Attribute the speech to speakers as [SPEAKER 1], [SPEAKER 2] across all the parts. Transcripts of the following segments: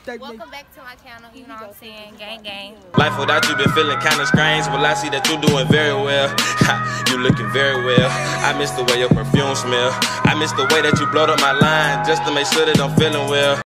[SPEAKER 1] Welcome back to my channel, you know what I'm saying, gang gang.
[SPEAKER 2] Life without you been feeling kinda strange. Well, I see that you're doing very well. You looking very well. I miss the way your perfume smell. I miss the way that you blowed up my line just to make sure that I'm feeling well.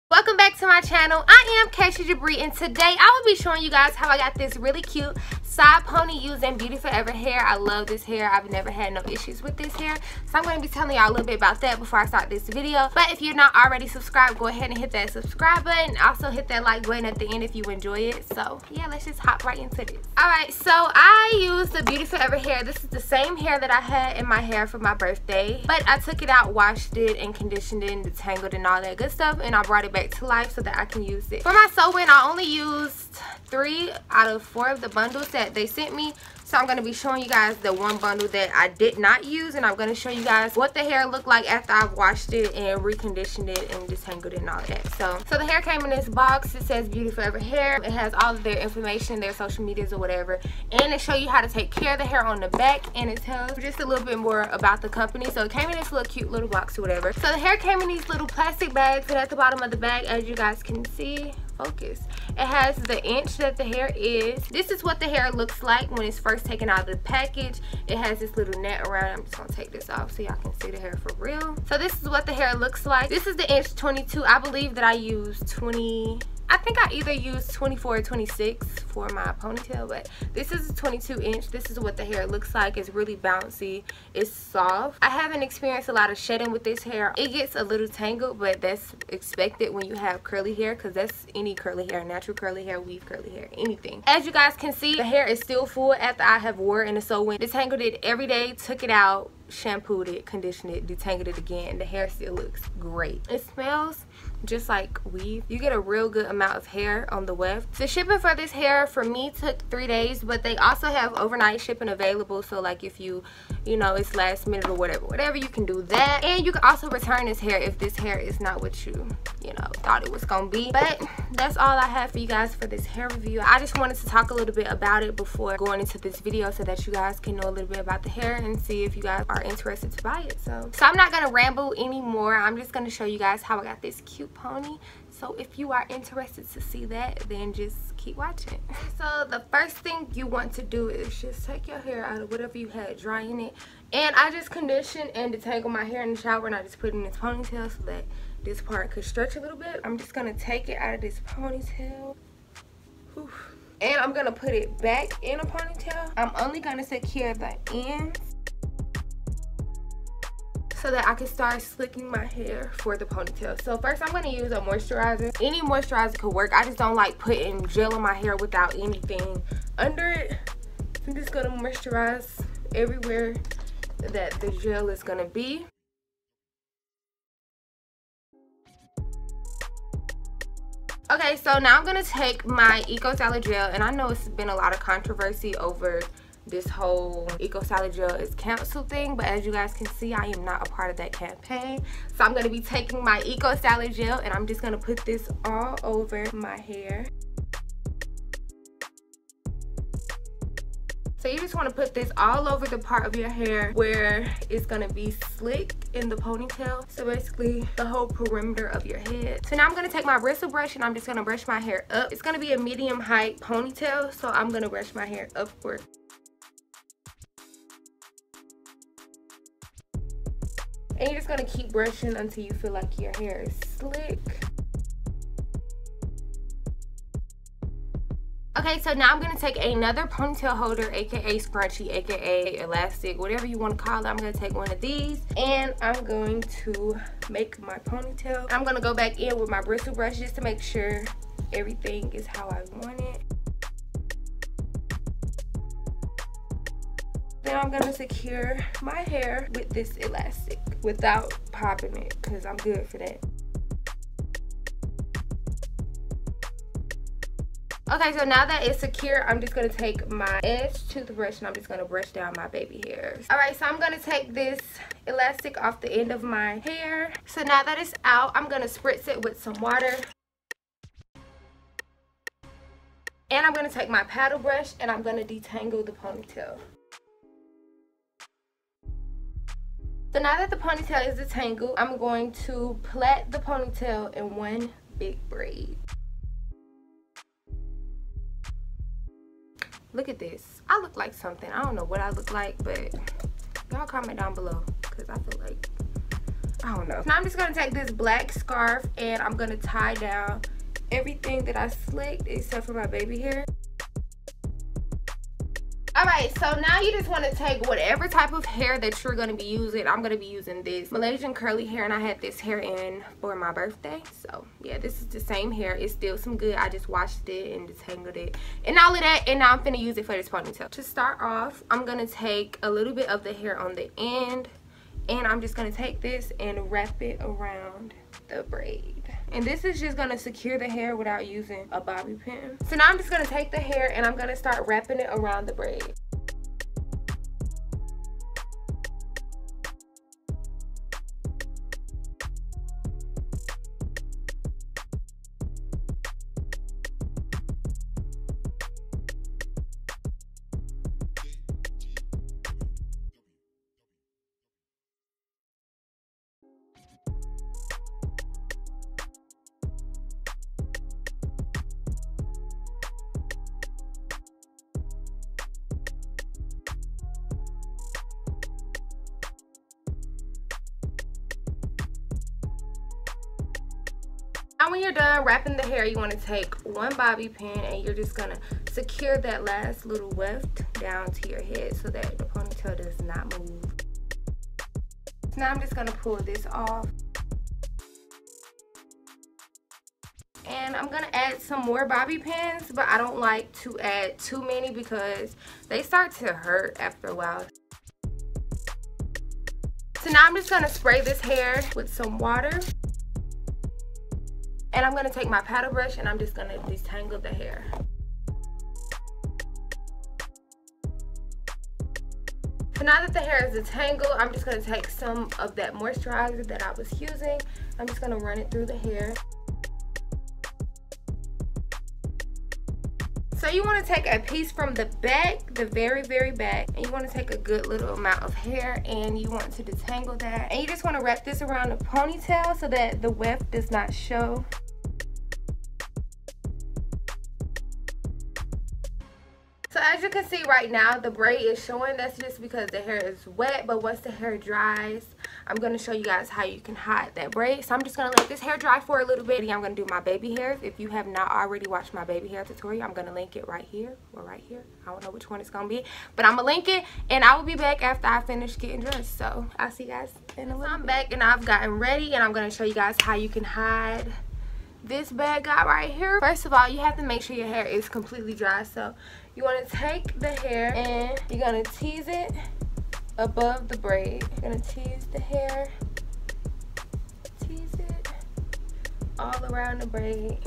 [SPEAKER 1] Welcome back to my channel. I am kashiajabre, and today I will be showing you guys how I got this really cute side pony using Beauty Forever hair. I love this hair. I've never had no issues with this hair, so I'm going to be telling y'all a little bit about that before I start this video. But if you're not already subscribed, go ahead and hit that subscribe button. Also hit that like button at the end if you enjoy it. So yeah, let's just hop right into this. Alright, so I used the Beauty Forever hair. This is the same hair that I had in my hair for my birthday, but I took it out, washed it, and conditioned it and detangled and all that good stuff, and I brought it back to life so that I can use it. For my sew-in, I only used 3 out of 4 of the bundles that they sent me, so I'm going to be showing you guys the one bundle that I did not use, and I'm going to show you guys what the hair looked like after I've washed it and reconditioned it and detangled it and all that. So the hair came in this box. It says Beauty Forever hair. It has all of their information, their social medias or whatever, and it shows you how to take care of the hair on the back, and it tells just a little bit more about the company. So it came in this little cute little box or whatever. So the hair came in these little plastic bags, and at the bottom of the bag, as you guys can see, focus, it has the inch that the hair is. This is what the hair looks like when it's first taken out of the package. It has this little net around. I'm just gonna take this off so y'all can see the hair for real. So this is what the hair looks like. This is the inch 22. I believe that I used 20. I think I either used 24 or 26 for my ponytail, but this is a 22 inch. This is what the hair looks like. It's really bouncy. It's soft. I haven't experienced a lot of shedding with this hair. It gets a little tangled, but that's expected when you have curly hair, because that's any curly hair, natural curly hair, weave curly hair, anything. As you guys can see, the hair is still full after I have wore it in the sew-in. Detangled it every day, took it out, shampooed it, conditioned it, detangled it again. The hair still looks great. It smells just like weave. You get a real good amount of hair on the weft. The shipping for this hair for me took 3 days, but they also have overnight shipping available. So like if you know it's last minute or whatever, you can do that. And you can also return this hair if this hair is not what you thought it was gonna be. But that's all I have for you guys for this hair review. I just wanted to talk a little bit about it before going into this video so that you guys can know a little bit about the hair and see if you guys are interested to buy it. So I'm not gonna ramble anymore. I'm just gonna show you guys how I got this cute pony. So if you are interested to see that, then just keep watching. So the first thing you want to do is just take your hair out of whatever you had drying it, and I just conditioned and detangled my hair in the shower, and I just put it in this ponytail so that this part could stretch a little bit. I'm just gonna take it out of this ponytail. Whew. And I'm gonna put it back in a ponytail. I'm only gonna secure the ends so that I can start slicking my hair for the ponytail. So first I'm going to use a moisturizer. Any moisturizer could work. I just don't like putting gel in my hair without anything under it. I'm just going to moisturize everywhere that the gel is going to be. Okay, so now I'm going to take my Eco Salad Gel, and I know it's been a lot of controversy over this whole Eco Salad Gel is canceled thing, but as you guys can see, I am not a part of that campaign. So I'm going to be taking my Eco Salad Gel, and I'm just going to put this all over my hair. So you just want to put this all over the part of your hair where it's going to be slick in the ponytail. So basically the whole perimeter of your head. So now I'm going to take my bristle brush, and I'm just going to brush my hair up. It's going to be a medium height ponytail, so I'm going to brush my hair upward. And you're just going to keep brushing until you feel like your hair is slick. Okay, so now I'm going to take another ponytail holder, aka scrunchie, aka elastic, whatever you want to call it. I'm going to take one of these, and I'm going to make my ponytail. I'm going to go back in with my bristle brush just to make sure everything is how I want it. Then I'm going to secure my hair with this elastic without popping it, because I'm good for that. Okay, so now that it's secure, I'm just going to take my edge toothbrush, and I'm just going to brush down my baby hairs. Alright, so I'm going to take this elastic off the end of my hair. So now that it's out, I'm going to spritz it with some water. And I'm going to take my paddle brush, and I'm going to detangle the ponytail. So now that the ponytail is detangled, I'm going to plait the ponytail in one big braid. Look at this. I look like something. I don't know what I look like, but y'all comment down below because I feel like, I don't know. Now I'm just gonna take this black scarf and I'm gonna tie down everything that I slicked except for my baby hair. Alright, so now you just want to take whatever type of hair that you're going to be using. I'm going to be using this Malaysian curly hair, and I had this hair in for my birthday. So, yeah, this is the same hair. It's still some good. I just washed it and detangled it and all of that, and now I'm going to use it for this ponytail. To start off, I'm going to take a little bit of the hair on the end, and I'm just going to take this and wrap it around the braid. And this is just going to secure the hair without using a bobby pin. So now I'm just going to take the hair and I'm going to start wrapping it around the braid. Now when you're done wrapping the hair, you want to take one bobby pin and you're just going to secure that last little weft down to your head so that the ponytail does not move. So now I'm just going to pull this off. And I'm going to add some more bobby pins, but I don't like to add too many because they start to hurt after a while. So now I'm just going to spray this hair with some water. And I'm going to take my paddle brush and I'm just going to detangle the hair. So now that the hair is detangled, I'm just going to take some of that moisturizer that I was using. I'm just going to run it through the hair. So you want to take a piece from the back, the very, very back, and you want to take a good little amount of hair and you want to detangle that. And you just want to wrap this around the ponytail so that the weft does not show. So as you can see right now, the braid is showing. That's just because the hair is wet, but once the hair dries, I'm going to show you guys how you can hide that braid. So I'm just going to let this hair dry for a little bit. I'm going to do my baby hairs. If you have not already watched my baby hair tutorial, I'm going to link it right here or right here. I don't know which one it's going to be, but I'm going to link it, and I will be back after I finish getting dressed. So I'll see you guys in a little bit. I'm back and I've gotten ready, and I'm going to show you guys how you can hide this bad guy right here. First of all, you have to make sure your hair is completely dry. So you want to take the hair and you're going to tease it above the braid. You're going to tease the hair, tease it all around the braid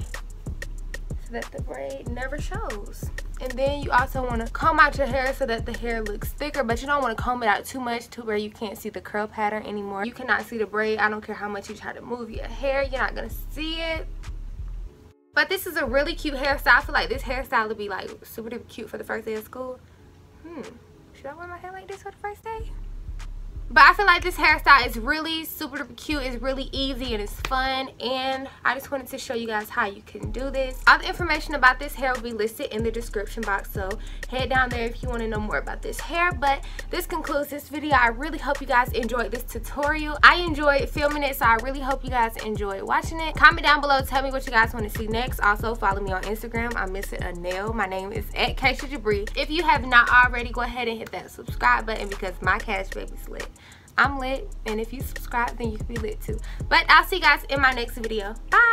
[SPEAKER 1] so that the braid never shows. And then you also want to comb out your hair so that the hair looks thicker, but you don't want to comb it out too much to where you can't see the curl pattern anymore. You cannot see the braid. I don't care how much you try to move your hair, you're not going to see it. But this is a really cute hairstyle. I feel like this hairstyle would be like super duper cute for the first day of school. Should I wear my hair like this for the first day? But I feel like this hairstyle is really super duper cute. It's really easy and it's fun. And I just wanted to show you guys how you can do this. All the information about this hair will be listed in the description box. So head down there if you want to know more about this hair. But this concludes this video. I really hope you guys enjoyed this tutorial. I enjoyed filming it, so I really hope you guys enjoyed watching it. Comment down below. Tell me what you guys want to see next. Also follow me on Instagram. I'm missing a nail. My name is @kashiajabre. If you have not already, go ahead and hit that subscribe button because my cash baby's lit. I'm lit, and if you subscribe, then you can be lit too. But I'll see you guys in my next video. Bye.